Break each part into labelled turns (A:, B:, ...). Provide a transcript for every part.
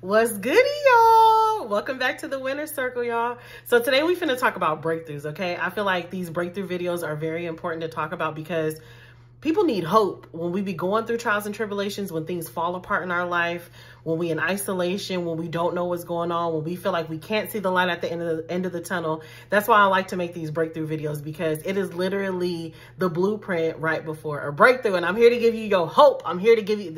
A: What's goody, y'all? Welcome back to the Winner Circle, y'all. So today we finna talk about breakthroughs, okay? I feel like these breakthrough videos are very important to talk about because people need hope when we be going through trials and tribulations, when things fall apart in our life, when we in isolation, when we don't know what's going on, when we feel like we can't see the light at the end of the tunnel. That's why I like to make these breakthrough videos, because it is literally the blueprint right before a breakthrough. And I'm here to give you your hope. I'm here to give you,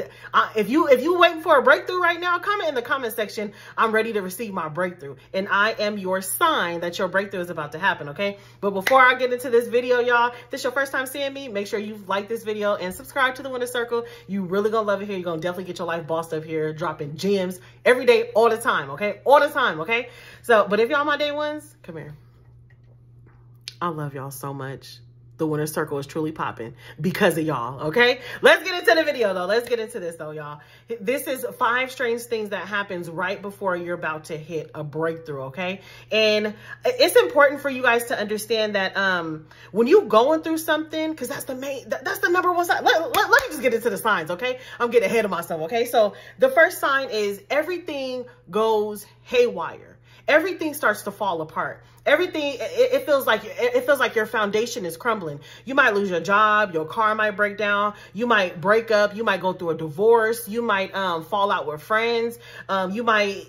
A: if you waiting for a breakthrough right now, comment in the comment section. I'm ready to receive my breakthrough. And I am your sign that your breakthrough is about to happen, okay? But before I get into this video, y'all, if this is your first time seeing me, make sure you like this video and subscribe to the Winner Circle. You really gonna love it here. You're gonna definitely get your life bossed up here, dropping gems every day, all the time, okay? All the time, okay? So, but if y'all my day ones, come here. I love y'all so much. The Winner Circle is truly popping because of y'all, okay? Let's get into the video, though. Let's get into this, though, y'all. This is 5 strange things that happens right before you're about to hit a breakthrough, okay? And it's important for you guys to understand that when you going through something, because that's the number one sign. Let me just get into the signs, okay? I'm getting ahead of myself, okay? So the first sign is everything goes haywire. Everything starts to fall apart. Everything, it feels like your foundation is crumbling. You might lose your job, your car might break down, you might break up, you might go through a divorce, you might fall out with friends, you might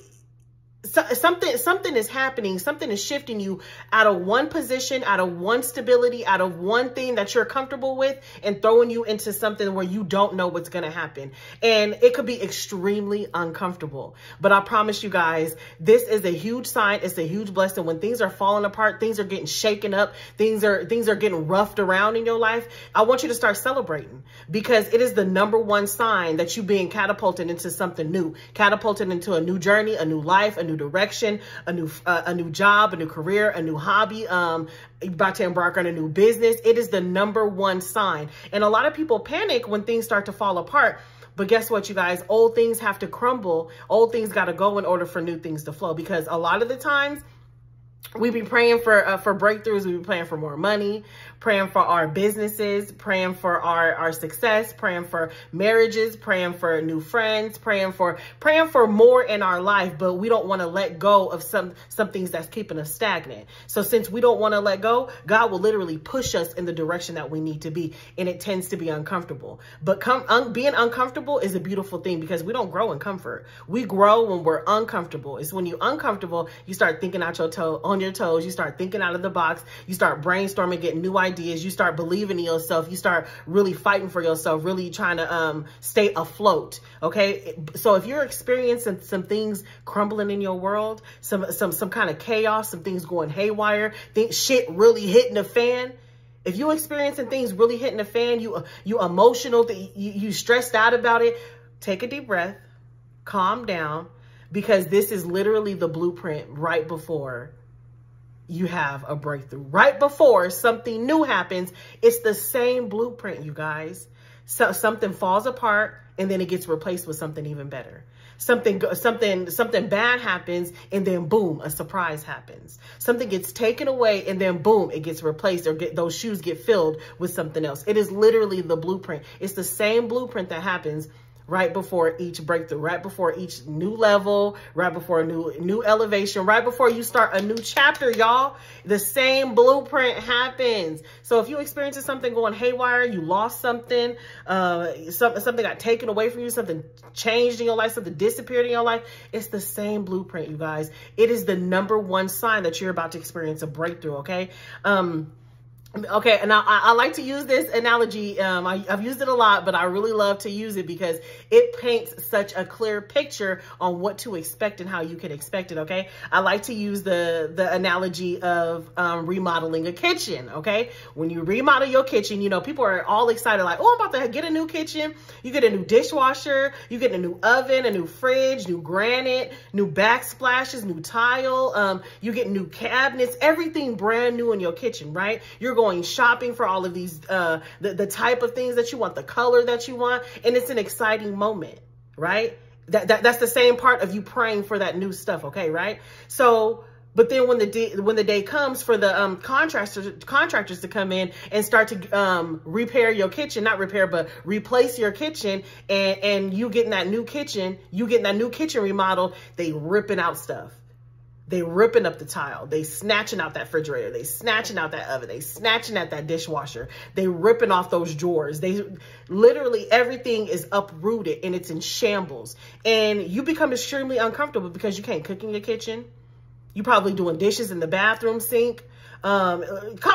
A: something is happening, something is shifting you out of one position, out of one stability, out of one thing that you're comfortable with, and throwing you into something where you don't know what's going to happen. And it could be extremely uncomfortable. But I promise you guys, this is a huge sign. It's a huge blessing. When things are falling apart, things are getting shaken up, things are getting roughed around in your life, I want you to start celebrating, because it is the number one sign that you're being catapulted into something new, catapulted into a new journey, a new life, a new direction, a new job, a new career, a new hobby, about to embark on a new business. It is the number one sign. And a lot of people panic when things start to fall apart. But guess what, you guys? Old things have to crumble. Old things got to go in order for new things to flow. Because a lot of the times, we be praying for breakthroughs. We be praying for more money, praying for our businesses, praying for our success, praying for marriages, praying for new friends, praying for more in our life. But we don't want to let go of some things that's keeping us stagnant. So since we don't want to let go, God will literally push us in the direction that we need to be. And it tends to be uncomfortable. But being uncomfortable is a beautiful thing, because we don't grow in comfort. We grow when we're uncomfortable. It's when you're uncomfortable, you start thinking on your toes, you start thinking out of the box, you start brainstorming, getting new ideas, you start believing in yourself, you start really fighting for yourself, really trying to stay afloat, okay? So if you're experiencing some things crumbling in your world, some kind of chaos, some things going haywire, shit really hitting the fan, if you're experiencing things really hitting the fan, you emotional, you stressed out about it, take a deep breath, calm down, because this is literally the blueprint right before you have a breakthrough. Right before something new happens, it's the same blueprint, you guys. So something falls apart and then it gets replaced with something even better. Something bad happens and then boom, a surprise happens. Something gets taken away and then boom, it gets replaced, or those shoes get filled with something else. It is literally the blueprint. It's the same blueprint that happens right before each breakthrough, right before each new level, right before a new elevation, right before you start a new chapter, y'all. The same blueprint happens. So if you're experiencing something going haywire, you lost something, something got taken away from you, something changed in your life, something disappeared in your life, it's the same blueprint, you guys. It is the number one sign that you're about to experience a breakthrough, okay? Okay, and I like to use this analogy. I've used it a lot, but I really love to use it because it paints such a clear picture on what to expect and how you can expect it, okay? I like to use the analogy of remodeling a kitchen, okay? When you remodel your kitchen, you know, people are all excited like, oh, I'm about to get a new kitchen. You get a new dishwasher, you get a new oven, a new fridge, new granite, new backsplashes, new tile, you get new cabinets, everything brand new in your kitchen, right? You're going shopping for all of these, the type of things that you want, the color that you want. And it's an exciting moment, right? That's the same part of you praying for that new stuff. Okay. Right. So, But then when the day comes for the contractors to come in and start to repair your kitchen, not repair, but replace your kitchen, and you getting that new kitchen, remodel, they ripping out stuff. They ripping up the tile. They snatching out that refrigerator. They snatching out that oven. They snatching at that dishwasher. They ripping off those drawers. They literally, everything is uprooted and it's in shambles. And you become extremely uncomfortable because you can't cook in your kitchen. You probably doing dishes in the bathroom sink. Comment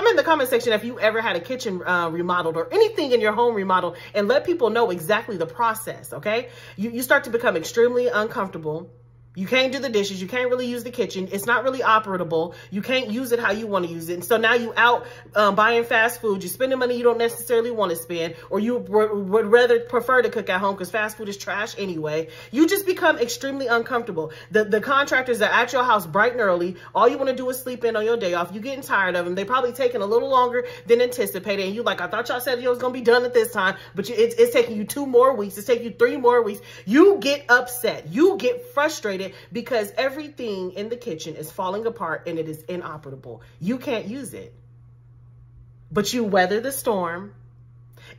A: in the comment section if you ever had a kitchen remodeled or anything in your home remodeled, and let people know exactly the process, okay? You start to become extremely uncomfortable. You can't do the dishes. You can't really use the kitchen. It's not really operable. You can't use it how you want to use it. And so now you out buying fast food. You're spending money you don't necessarily want to spend, or you would rather prefer to cook at home because fast food is trash anyway. You just become extremely uncomfortable. The contractors are at your house bright and early. All you want to do is sleep in on your day off. You're getting tired of them. They probably taking a little longer than anticipated. And you like, I thought y'all said it was going to be done at this time, but it's taking you 2 more weeks. It's taking you 3 more weeks. You get upset. You get frustrated because everything in the kitchen is falling apart and it is inoperable. You can't use it. But you weather the storm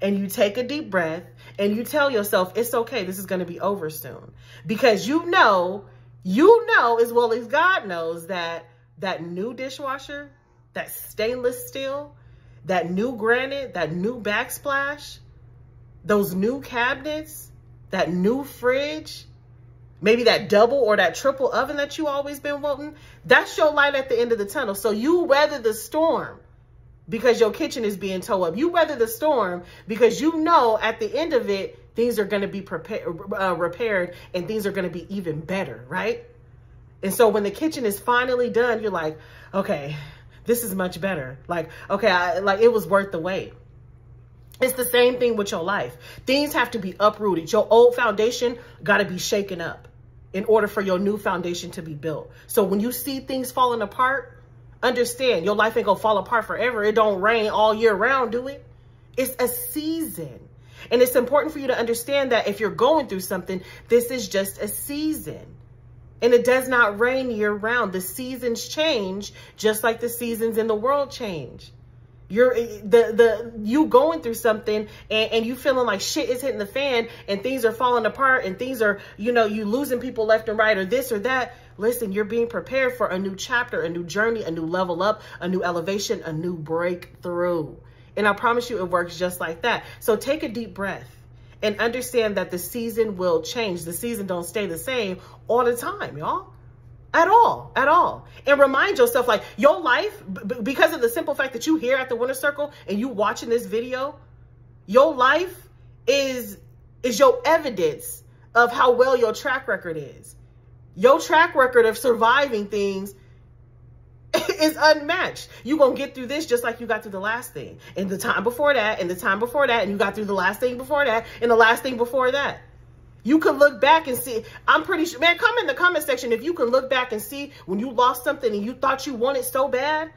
A: and you take a deep breath and you tell yourself, it's okay, this is going to be over soon. Because you know as well as God knows that new dishwasher, that stainless steel, that new granite, that new backsplash, those new cabinets, that new fridge, maybe that double or that triple oven that you always been wanting, that's your light at the end of the tunnel. So you weather the storm because your kitchen is being towed up. You weather the storm because you know at the end of it, things are going to be repaired and things are going to be even better, right? And so when the kitchen is finally done, you're like, okay, this is much better. Like, okay, like it was worth the wait. It's the same thing with your life. Things have to be uprooted. Your old foundation got to be shaken up in order for your new foundation to be built. So when you see things falling apart, understand your life ain't going to fall apart forever. It don't rain all year round, do it? It's a season. And it's important for you to understand that if you're going through something, this is just a season. And it does not rain year round. The seasons change just like the seasons in the world change. You going through something and you feeling like shit is hitting the fan and things are falling apart and things are, you losing people left and right or this or that. Listen, you're being prepared for a new chapter, a new journey, a new level up, a new elevation, a new breakthrough. And I promise you it works just like that. So take a deep breath and understand that the season will change. The season don't stay the same all the time, y'all. At all. And remind yourself, like, your life, because of the simple fact that you here at the Winner Circle and you watching this video, your life is your evidence of how well your track record is. Your track record of surviving things is unmatched. You're going to get through this just like you got through the last thing. And the time before that, and the time before that, and you got through the last thing before that, and the last thing before that. You can look back and see, I'm pretty sure, man, comment in the comment section if you can look back and see when you lost something and you thought you wanted so bad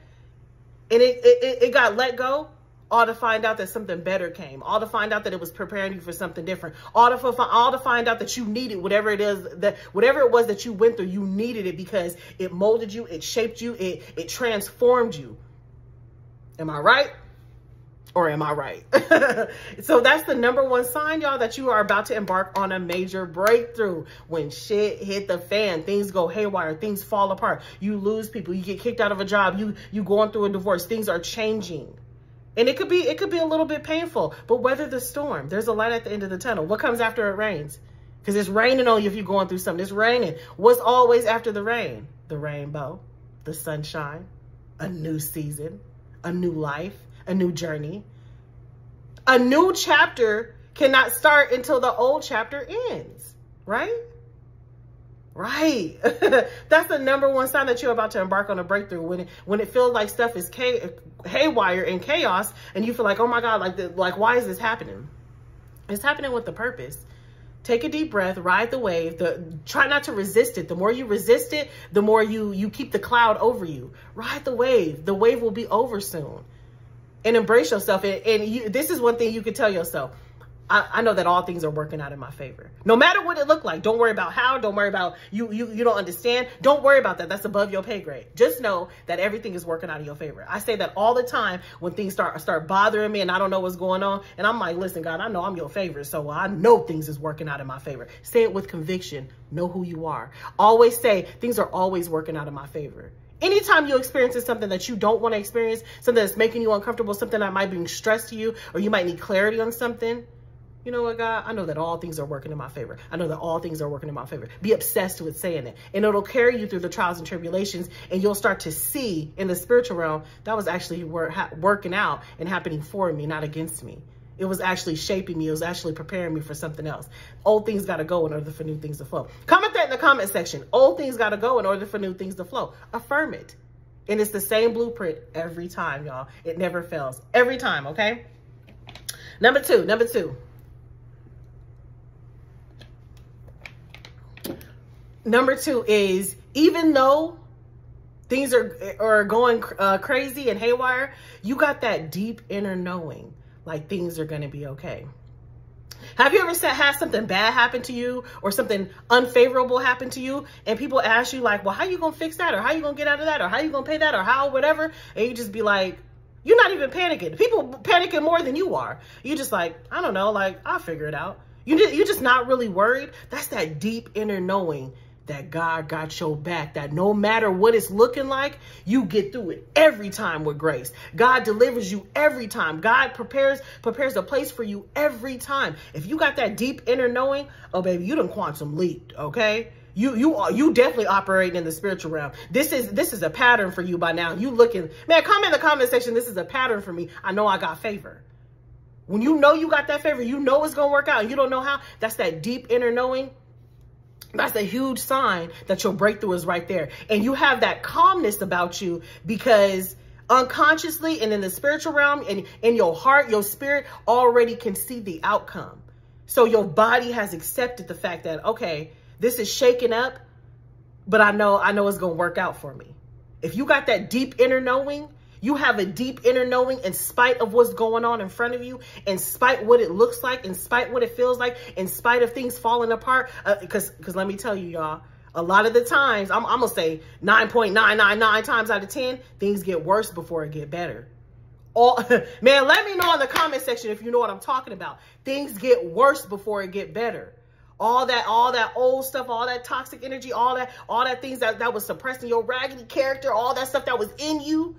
A: and it got let go, all to find out that something better came, all to find out that it was preparing you for something different, all to find out that you needed whatever it was that you went through, you needed it because it molded you, it shaped you, it transformed you. Am I right? Or am I right? So that's the #1 sign, y'all, that you are about to embark on a major breakthrough. When shit hit the fan, things go haywire, things fall apart. You lose people, you get kicked out of a job, you going through a divorce, things are changing. And it could be a little bit painful, but weather the storm. There's a light at the end of the tunnel. What comes after it rains? Because it's raining on you if you're going through something. It's raining. What's always after the rain? The rainbow, the sunshine, a new season, a new life, a new journey. A new chapter cannot start until the old chapter ends, right? Right. That's the #1 sign that you're about to embark on a breakthrough. When it feels like stuff is haywire and chaos and you feel like, oh my God, like why is this happening? It's happening with the purpose. Take a deep breath, ride the wave, try not to resist it. The more you resist it, the more you keep the cloud over you. Ride the wave. The wave will be over soon. And embrace yourself. And this is one thing you can tell yourself. I know that all things are working out in my favor. No matter what it looked like. Don't worry about how. Don't worry about you don't understand. Don't worry about that. That's above your pay grade. Just know that everything is working out in your favor. I say that all the time when things start bothering me and I don't know what's going on. And I'm like, listen, God, I know I'm your favorite. So I know things is working out in my favor. Say it with conviction. Know who you are. Always say things are always working out in my favor. Anytime you're experiencing something that you don't want to experience, something that's making you uncomfortable, something that might bring stress to you, or you might need clarity on something, you know what, God? I know that all things are working in my favor. I know that all things are working in my favor. Be obsessed with saying it. And it'll carry you through the trials and tribulations. And you'll start to see in the spiritual realm, that was actually working out and happening for me, not against me. It was actually shaping me. It was actually preparing me for something else. Old things got to go in order for new things to flow. Comment that in the comment section. Old things got to go in order for new things to flow. Affirm it. And it's the same blueprint every time, y'all. It never fails. Every time, okay? Number two. Number two is, even though things are going crazy and haywire, you got that deep inner knowing, like things are going to be okay. Have you ever had something bad happen to you or something unfavorable happen to you, and people ask you like, well, how you going to fix that? Or how you going to get out of that? Or how you going to pay that? Or how, whatever. And you just be like, you're not even panicking. People panicking more than you are. You just like, I don't know, like, I'll figure it out. You're just not really worried. That's that deep inner knowing that God got your back, that no matter what it's looking like, you get through it every time with grace. God delivers you every time. God prepares a place for you every time. If you got that deep inner knowing, oh baby, you done quantum leaped, okay? You definitely operating in the spiritual realm. This is a pattern for you by now. You looking, man, comment in the comment section, this is a pattern for me. I know I got favor. When you know you got that favor, you know it's gonna work out and you don't know how, that's that deep inner knowing. That's a huge sign that your breakthrough is right there. And you have that calmness about you because unconsciously and in the spiritual realm and in your heart, your spirit already can see the outcome. So your body has accepted the fact that, okay, this is shaking up, but I know it's going to work out for me. If you got that deep inner knowing, you have a deep inner knowing in spite of what's going on in front of you, in spite what it looks like, in spite what it feels like, in spite of things falling apart. Because let me tell you, y'all, a lot of the times, I'm going to say 9.999 times out of 10, things get worse before it get better. Man, let me know in the comment section if you know what I'm talking about. Things get worse before it get better. All that old stuff, all that toxic energy, all that things that was suppressing your raggedy character, all that stuff that was in you,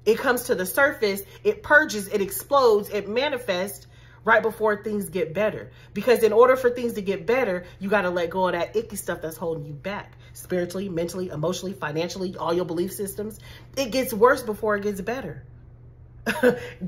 A: it comes to the surface, it purges, it explodes, it manifests right before things get better. Because in order for things to get better, you got to let go of that icky stuff that's holding you back. Spiritually, mentally, emotionally, financially, all your belief systems. It gets worse before it gets better.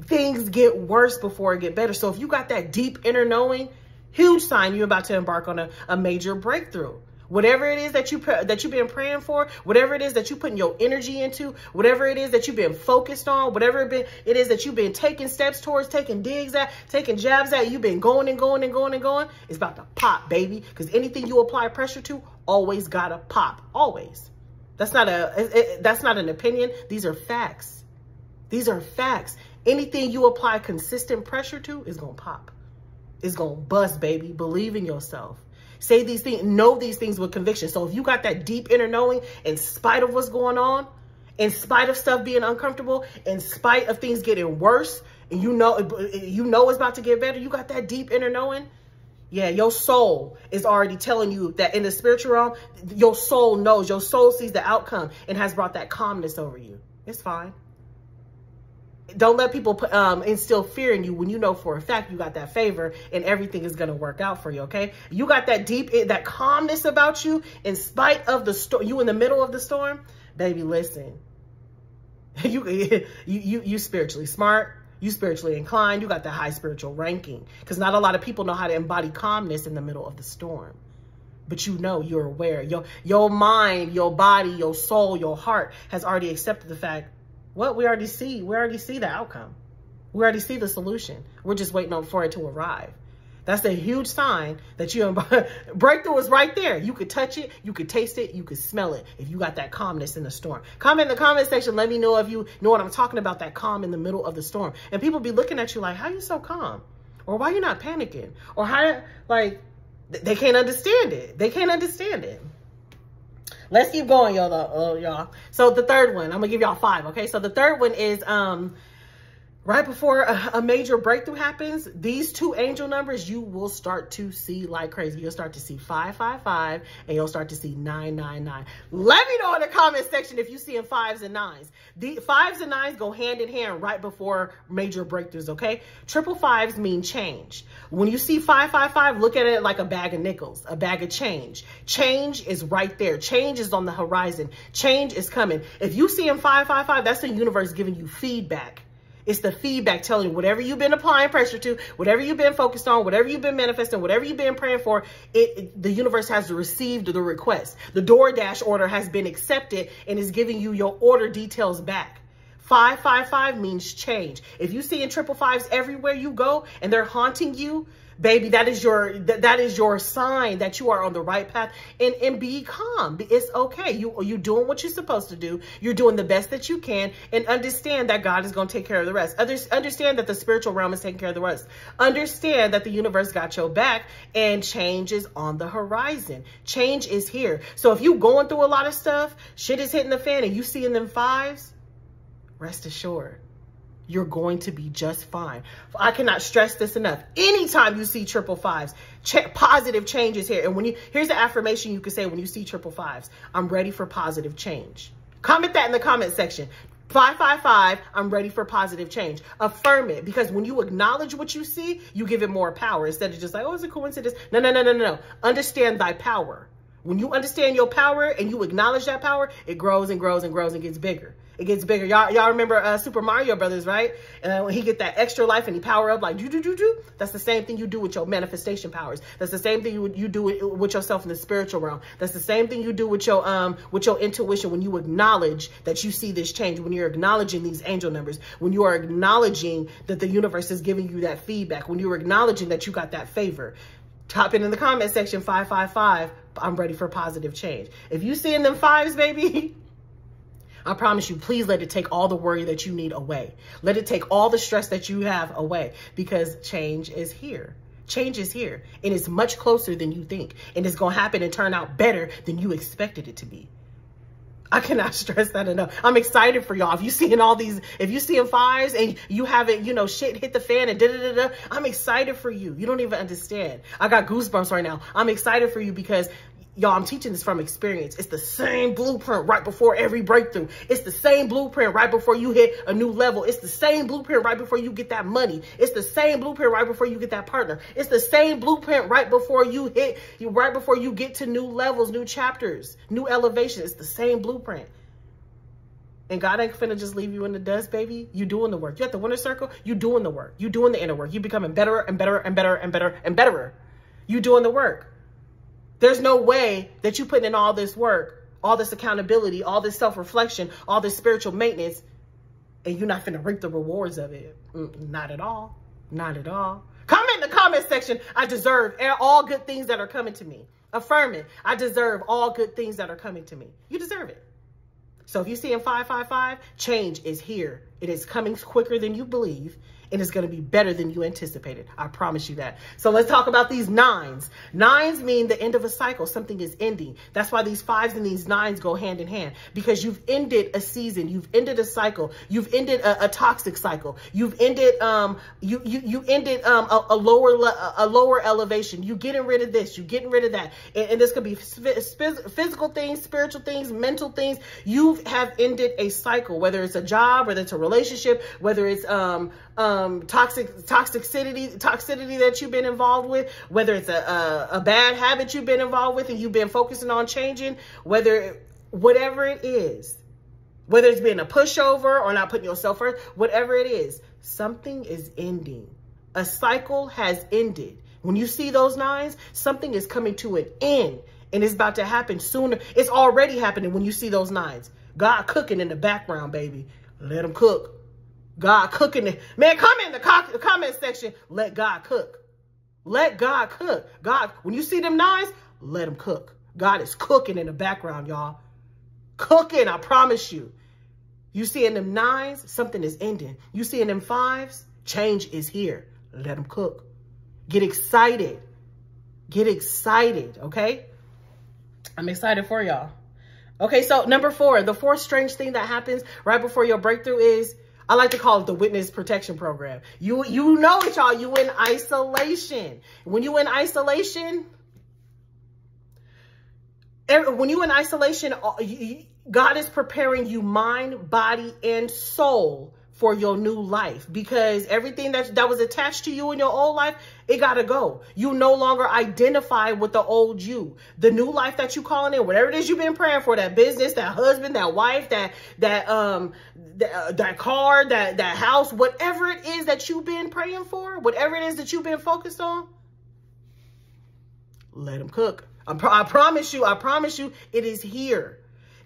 A: Things get worse before it get better. So if you got that deep inner knowing, huge sign you're about to embark on a major breakthrough. Whatever it is that you've been praying for, whatever it is that you putting your energy into, whatever it is that you've been focused on, whatever it is that you've been taking steps towards, taking digs at, taking jabs at, you've been going and going and going and going, it's about to pop, baby. Because anything you apply pressure to always gotta pop, always. That's not an opinion. These are facts. These are facts. Anything you apply consistent pressure to is gonna pop. It's gonna bust, baby. Believe in yourself. Say these things, know these things with conviction. So if you got that deep inner knowing, in spite of what's going on, in spite of stuff being uncomfortable, in spite of things getting worse, and you know it's about to get better, you got that deep inner knowing, yeah, your soul is already telling you that in the spiritual realm, your soul knows, your soul sees the outcome and has brought that calmness over you. It's fine. Don't let people instill fear in you when you know for a fact you got that favor and everything is going to work out for you, okay? You got that that calmness about you in spite of the storm. You in the middle of the storm, baby, listen. You spiritually smart. You spiritually inclined. You got the high spiritual ranking because not a lot of people know how to embody calmness in the middle of the storm. But you know, you're aware. Your mind, your body, your soul, your heart has already accepted the fact. What we already see the outcome. We already see the solution. We're just waiting for it to arrive. That's a huge sign that breakthrough is right there. You could touch it, you could taste it, you could smell it if you got that calmness in the storm. Comment in the comment section. Let me know if you know what I'm talking about, that calm in the middle of the storm. And people be looking at you like, how you so calm? Or why you're not panicking? Or how, like, they can't understand it. They can't understand it. Let's keep going, y'all. So the third one, I'm gonna give y'all 5, okay? So the third one is right before a major breakthrough happens, these 2 angel numbers, you will start to see like crazy. You'll start to see 555 and you'll start to see 999. Let me know in the comment section if you see in 5s and 9s. The 5s and 9s go hand in hand right before major breakthroughs, okay? 555s mean change. When you see 555, look at it like a bag of nickels, a bag of change. Change is right there. Change is on the horizon. Change is coming. If you see in 555, that's the universe giving you feedback. It's the feedback telling you whatever you've been applying pressure to, whatever you've been focused on, whatever you've been manifesting, whatever you've been praying for, the universe has received the request. The DoorDash order has been accepted and is giving you your order details back. 555 means change. If you see in 555s everywhere you go and they're haunting you, baby, that is your sign that you are on the right path. And be calm. It's okay. You doing what you're supposed to do. You're doing the best that you can, and understand that God is going to take care of the rest. Understand that the spiritual realm is taking care of the rest. Understand that the universe got your back, and change is on the horizon. Change is here. So if you going through a lot of stuff, shit is hitting the fan, and you seeing them 5s, rest assured, you're going to be just fine. I cannot stress this enough. Anytime you see 555s, positive change is here. And here's the affirmation you can say when you see 555s. I'm ready for positive change. Comment that in the comment section. 555, I'm ready for positive change. Affirm it, because when you acknowledge what you see, you give it more power instead of just like, oh, it's a coincidence. No. Understand thy power. When you understand your power and you acknowledge that power, it grows and grows and grows and gets bigger. It gets bigger. Y'all remember Super Mario Brothers, right? When he get that extra life and he power up like do. That's the same thing you do with your manifestation powers. That's the same thing you do with yourself in the spiritual realm. That's the same thing you do with your intuition when you acknowledge that you see this change. When you're acknowledging these angel numbers. When you are acknowledging that the universe is giving you that feedback. When you're acknowledging that you got that favor. Top it in the comment section. 555. I'm ready for positive change. If you see in them 5s, baby. I promise you, please let it take all the worry that you need away. Let it take all the stress that you have away, because change is here. Change is here, and it's much closer than you think, and it's going to happen and turn out better than you expected it to be. I cannot stress that enough. I'm excited for y'all. If you seeing all these, if you seeing 5s and you haven't, shit hit the fan and I'm excited for you. You don't even understand. I got goosebumps right now. I'm excited for you because y'all, I'm teaching this from experience. It's the same blueprint right before every breakthrough. It's the same blueprint right before you hit a new level. It's the same blueprint right before you get that money. It's the same blueprint right before you get that partner. It's the same blueprint right before you get to new levels, new chapters, new elevations. It's the same blueprint. And God ain't finna just leave you in the dust, baby. You doing the work. You at the winner circle, you doing the work. You doing the inner work. You becoming better and better and better and better and betterer. You doing the work. There's no way that you putting in all this work, all this accountability, all this self-reflection, all this spiritual maintenance, and you're not finna reap the rewards of it. Not at all. Not at all. Comment in the comment section. I deserve all good things that are coming to me. Affirm it. I deserve all good things that are coming to me. You deserve it. So if you see in 555, change is here. It is coming quicker than you believe. And it's going to be better than you anticipated. I promise you that. So let's talk about these 9s. 9s mean the end of a cycle. Something is ending. That's why these 5s and these 9s go hand in hand, because you've ended a season. You've ended a cycle. You've ended a toxic cycle. You've ended, you ended a lower elevation. You getting rid of this. You getting rid of that. And this could be physical things, spiritual things, mental things. You have ended a cycle, whether it's a job, whether it's a relationship, whether it's, toxicity that you've been involved with, whether it's a bad habit you've been involved with and you've been focusing on changing, whatever it is, whether it's being a pushover or not putting yourself first, whatever it is, something is ending. A cycle has ended. When you see those 9s, something is coming to an end, and it's about to happen sooner. It's already happening when you see those 9s. God cooking in the background, baby. Let him cook. God cooking it. Man, comment in the comment section. Let God cook. Let God cook. God, when you see them 9s, let him cook. God is cooking in the background, y'all. Cooking, I promise you. You see in them 9s, something is ending. You see in them 5s, change is here. Let him cook. Get excited. Get excited, okay? I'm excited for y'all. Okay, so number 4, the fourth strange thing that happens right before your breakthrough is, I like to call it the witness protection program. You know it, y'all. You in isolation. When you in isolation, God is preparing you mind, body, and soul for your new life, because everything that was attached to you in your old life, it got to go. You no longer identify with the old you. The new life that you calling in, whatever it is you've been praying for, that business, that husband, that wife, that car, that house, whatever it is that you've been praying for, whatever it is that you've been focused on, let him cook. I promise you, it is here.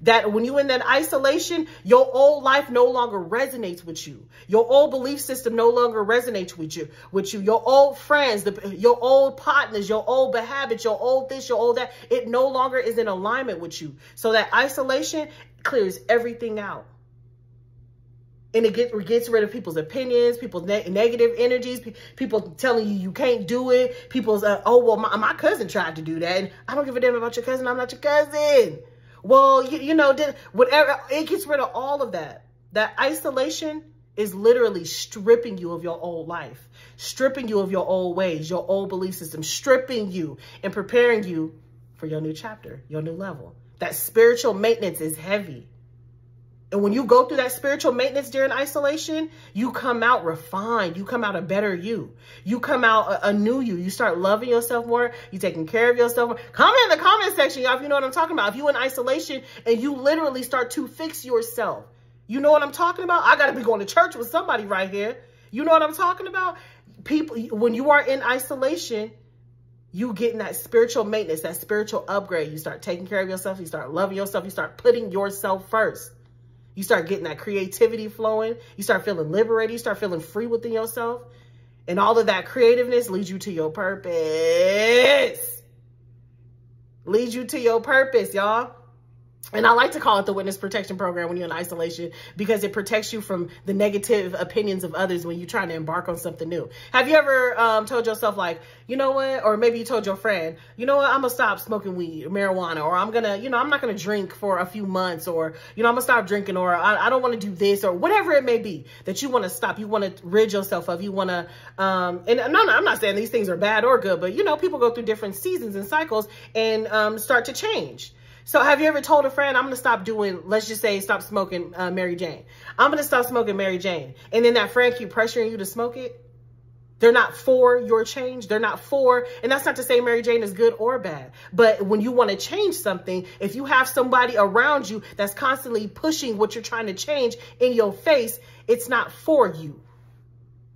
A: That when you're in that isolation, your old life no longer resonates with you. Your old belief system no longer resonates with you. Your old friends, your old partners, your old habits, your old this, your old that, it no longer is in alignment with you. So that isolation clears everything out. And it gets rid of people's opinions, people's negative energies, people telling you can't do it. People's, oh, well, my cousin tried to do that. And I don't give a damn about your cousin. I'm not your cousin. Well, whatever, it gets rid of all of that. That isolation is literally stripping you of your old life, stripping you of your old ways, your old belief system, stripping you and preparing you for your new chapter, your new level. That spiritual maintenance is heavy. And when you go through that spiritual maintenance during isolation, you come out refined. You come out a better you. You come out a new you. You start loving yourself more. You taking care of yourself more. Comment in the comment section, y'all, if you know what I'm talking about. If you in isolation and you literally start to fix yourself, you know what I'm talking about? I got to be going to church with somebody right here. You know what I'm talking about? People, when you are in isolation, you getting that spiritual maintenance, that spiritual upgrade. You start taking care of yourself. You start loving yourself. You start putting yourself first. You start getting that creativity flowing. You start feeling liberated. You start feeling free within yourself. And all of that creativeness leads you to your purpose. Leads you to your purpose, y'all. And I like to call it the witness protection program when you're in isolation, because it protects you from the negative opinions of others when you're trying to embark on something new. Have you ever told yourself, like, you know what? Or maybe you told your friend, you know what? I'm going to stop smoking weed or marijuana, or I'm going to, I'm not going to drink for a few months, or, I'm going to stop drinking, or I don't want to do this, or whatever it may be that you want to stop. You want to rid yourself of. You want to, and I'm not saying these things are bad or good, but, people go through different seasons and cycles and start to change. So have you ever told a friend, I'm going to stop doing, let's just say, stop smoking Mary Jane. I'm going to stop smoking Mary Jane. And then that friend keep pressuring you to smoke it? They're not for your change. They're not for, and that's not to say Mary Jane is good or bad. But when you want to change something, if you have somebody around you that's constantly pushing what you're trying to change in your face, it's not for you.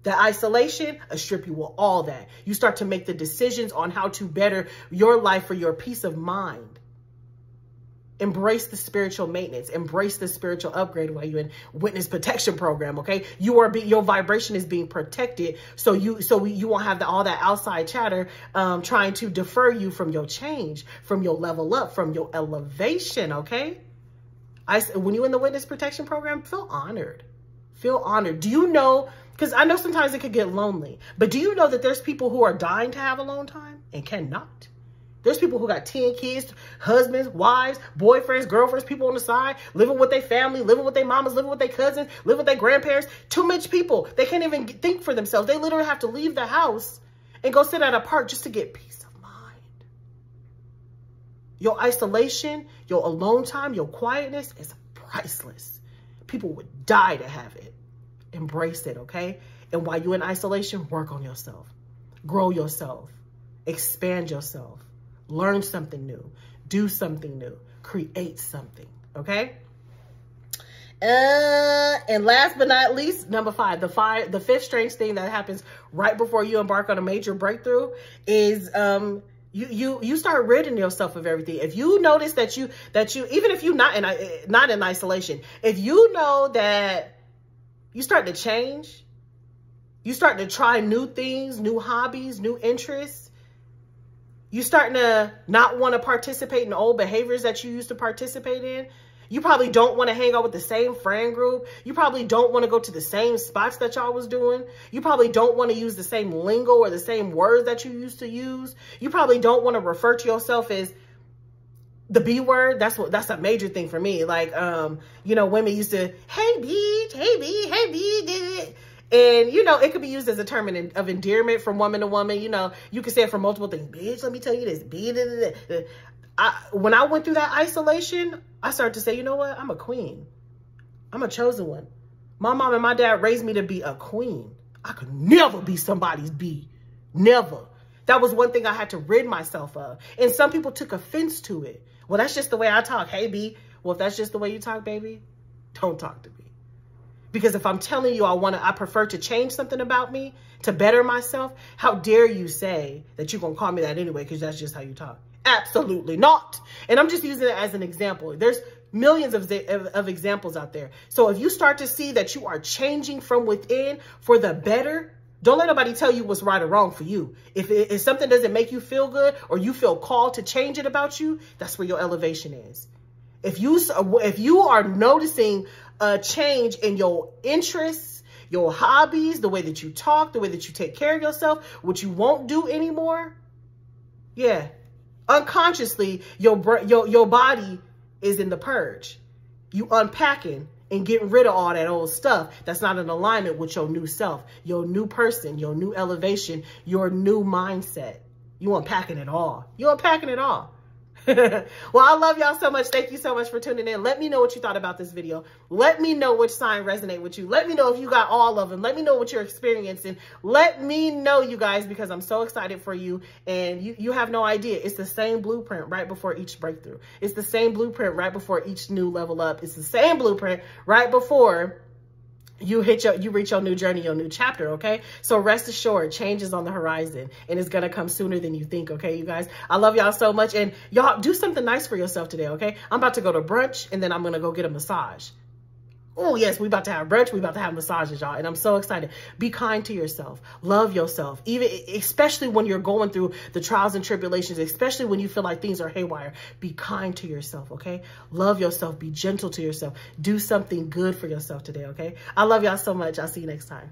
A: The isolation will strip you of all that. You start to make the decisions on how to better your life for your peace of mind. Embrace the spiritual maintenance. Embrace the spiritual upgrade while you're in witness protection program. Okay, your vibration is being protected, so you won't have all that outside chatter trying to defer you from your change, from your level up, from your elevation. Okay, when you're in the witness protection program, feel honored. Feel honored. Do you know? Because I know sometimes it could get lonely, but do you know that there's people who are dying to have alone time and cannot? There's people who got 10 kids, husbands, wives, boyfriends, girlfriends, people on the side, living with their family, living with their mamas, living with their cousins, living with their grandparents. Too much people. They can't even think for themselves. They literally have to leave the house and go sit at a park just to get peace of mind. Your isolation, your alone time, your quietness is priceless. People would die to have it. Embrace it, okay? And while you're in isolation, work on yourself. Grow yourself. Expand yourself. Learn something new, do something new, create something, okay? And last but not least, number 5, the fifth strange thing that happens right before you embark on a major breakthrough is you start ridding yourself of everything. If you notice that you even if you're not in isolation, if you know that you start to change, you start to try new things, new hobbies, new interests. You starting to not want to participate in old behaviors that you used to participate in. You probably don't want to hang out with the same friend group. You probably don't want to go to the same spots that y'all was doing. You probably don't want to use the same lingo or the same words that you used to use. You probably don't want to refer to yourself as the B word. That's a major thing for me. Like, you know, women used to, hey B, hey B, hey B. And, you know, it could be used as a term of endearment from woman to woman. You know, you can say it for multiple things. Bitch, let me tell you this. When I went through that isolation, I started to say, you know what? I'm a queen. I'm a chosen one. My mom and my dad raised me to be a queen. I could never be somebody's B. Never. That was one thing I had to rid myself of. And some people took offense to it. Well, that's just the way I talk. Hey, B. Well, if that's just the way you talk, baby, don't talk to me. Because if I'm telling you I prefer to change something about me to better myself, how dare you say that you're going to call me that anyway, because that's just how you talk. Absolutely not. And I'm just using it as an example. There's millions of examples out there. So if you start to see that you are changing from within for the better, don't let nobody tell you what's right or wrong for you. If something doesn't make you feel good or you feel called to change it about you, that's where your elevation is. If you are noticing a change in your interests, your hobbies, the way that you talk, the way that you take care of yourself, what you won't do anymore, yeah, unconsciously, your body is in the purge. You unpacking and getting rid of all that old stuff that's not in alignment with your new self, your new person, your new elevation, your new mindset. You unpacking it all. You unpacking it all. Well, I love y'all so much. Thank you so much for tuning in. Let me know what you thought about this video. Let me know which sign resonate with you. Let me know if you got all of them. Let me know what you're experiencing. Let me know, you guys, because I'm so excited for you. And you have no idea. It's the same blueprint right before each breakthrough. It's the same blueprint right before each new level up. It's the same blueprint right before you reach your new journey, your new chapter, okay? So rest assured, change is on the horizon and it's gonna come sooner than you think, okay, you guys? I love y'all so much, and y'all do something nice for yourself today, okay? I'm about to go to brunch and then I'm gonna go get a massage. Oh yes, we about to have brunch, we about to have massages, y'all, and I'm so excited. Be kind to yourself, love yourself, especially when you're going through the trials and tribulations, especially when you feel like things are haywire. Be kind to yourself, okay? Love yourself, be gentle to yourself. Do something good for yourself today, okay? I love y'all so much. I'll see you next time.